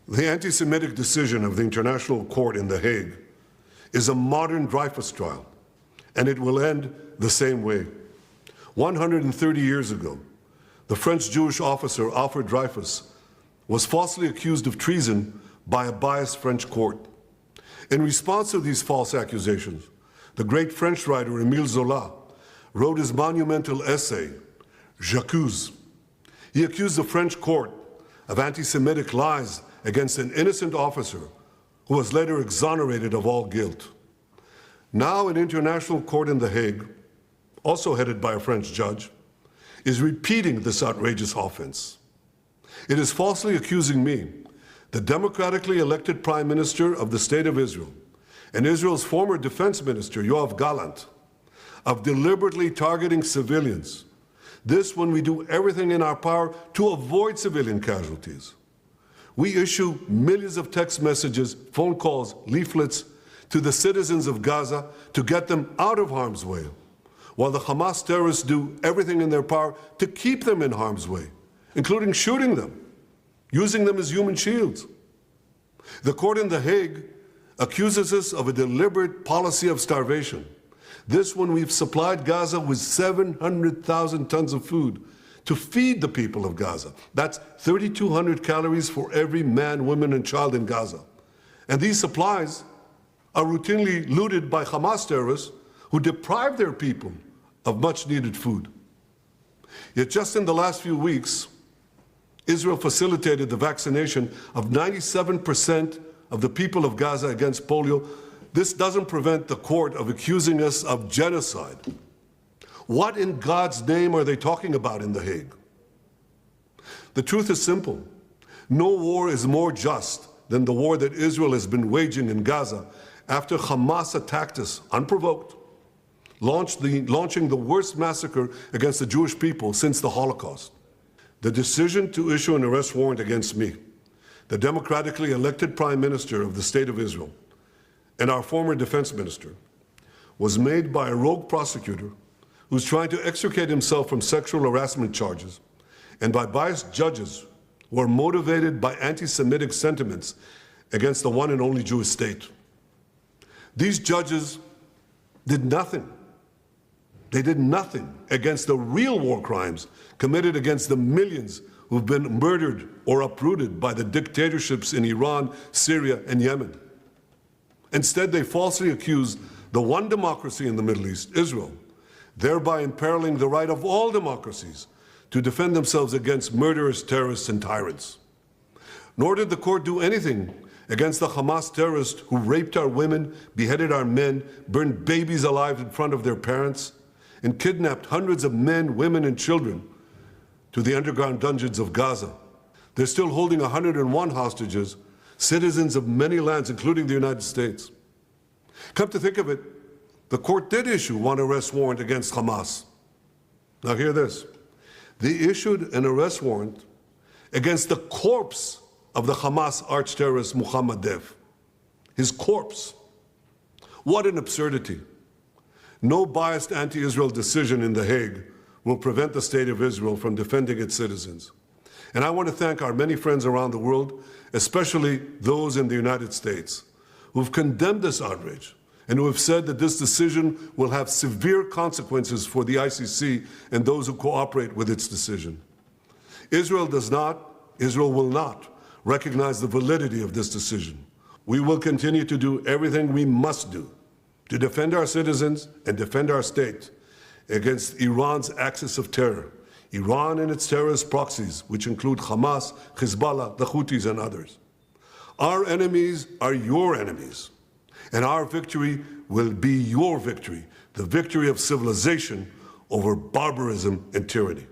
The anti-Semitic decision of the International Court in The Hague is a modern Dreyfus trial, and it will end the same way. 130 years ago, the French Jewish officer Alfred Dreyfus was falsely accused of treason by a biased French court. In response to these false accusations, the great French writer Émile Zola wrote his monumental essay, J'accuse. He accused the French court of anti-Semitic lies against an innocent officer who was later exonerated of all guilt. Now an international court in The Hague, also headed by a French judge, is repeating this outrageous offense. It is falsely accusing me, the democratically elected Prime Minister of the State of Israel, and Israel's former Defense Minister, Yoav Gallant, of deliberately targeting civilians. This when we do everything in our power to avoid civilian casualties. We issue millions of text messages, phone calls, leaflets to the citizens of Gaza to get them out of harm's way, while the Hamas terrorists do everything in their power to keep them in harm's way, including shooting them, using them as human shields. The court in The Hague accuses us of a deliberate policy of starvation. This when we've supplied Gaza with 700,000 tons of food to feed the people of Gaza. That's 3,200 calories for every man, woman, and child in Gaza. And these supplies are routinely looted by Hamas terrorists who deprive their people of much-needed food. Yet just in the last few weeks, Israel facilitated the vaccination of 97% of the people of Gaza against polio. This doesn't prevent the court of accusing us of genocide. What in God's name are they talking about in The Hague? The truth is simple. No war is more just than the war that Israel has been waging in Gaza after Hamas attacked us unprovoked, launching the worst massacre against the Jewish people since the Holocaust. The decision to issue an arrest warrant against me, the democratically elected Prime Minister of the State of Israel, and our former Defense Minister, was made by a rogue prosecutor who's trying to extricate himself from sexual harassment charges, and by biased judges who are motivated by anti-Semitic sentiments against the one and only Jewish state. These judges did nothing. They did nothing against the real war crimes committed against the millions who've been murdered or uprooted by the dictatorships in Iran, Syria, and Yemen. Instead, they falsely accused the one democracy in the Middle East, Israel, thereby imperiling the right of all democracies to defend themselves against murderous terrorists and tyrants. Nor did the court do anything against the Hamas terrorists who raped our women, beheaded our men, burned babies alive in front of their parents, and kidnapped hundreds of men, women, and children to the underground dungeons of Gaza. They're still holding 101 hostages, citizens of many lands, including the United States. Come to think of it, the court did issue one arrest warrant against Hamas. Now hear this. They issued an arrest warrant against the corpse of the Hamas arch-terrorist Mohammed Dev. His corpse. What an absurdity. No biased anti-Israel decision in The Hague will prevent the State of Israel from defending its citizens. And I want to thank our many friends around the world, especially those in the United States, who've condemned this outrage and who have said that this decision will have severe consequences for the ICC and those who cooperate with its decision. Israel will not recognize the validity of this decision. We will continue to do everything we must do to defend our citizens and defend our state against Iran's axis of terror, Iran and its terrorist proxies, which include Hamas, Hezbollah, the Houthis, and others. Our enemies are your enemies, and our victory will be your victory, the victory of civilization over barbarism and tyranny.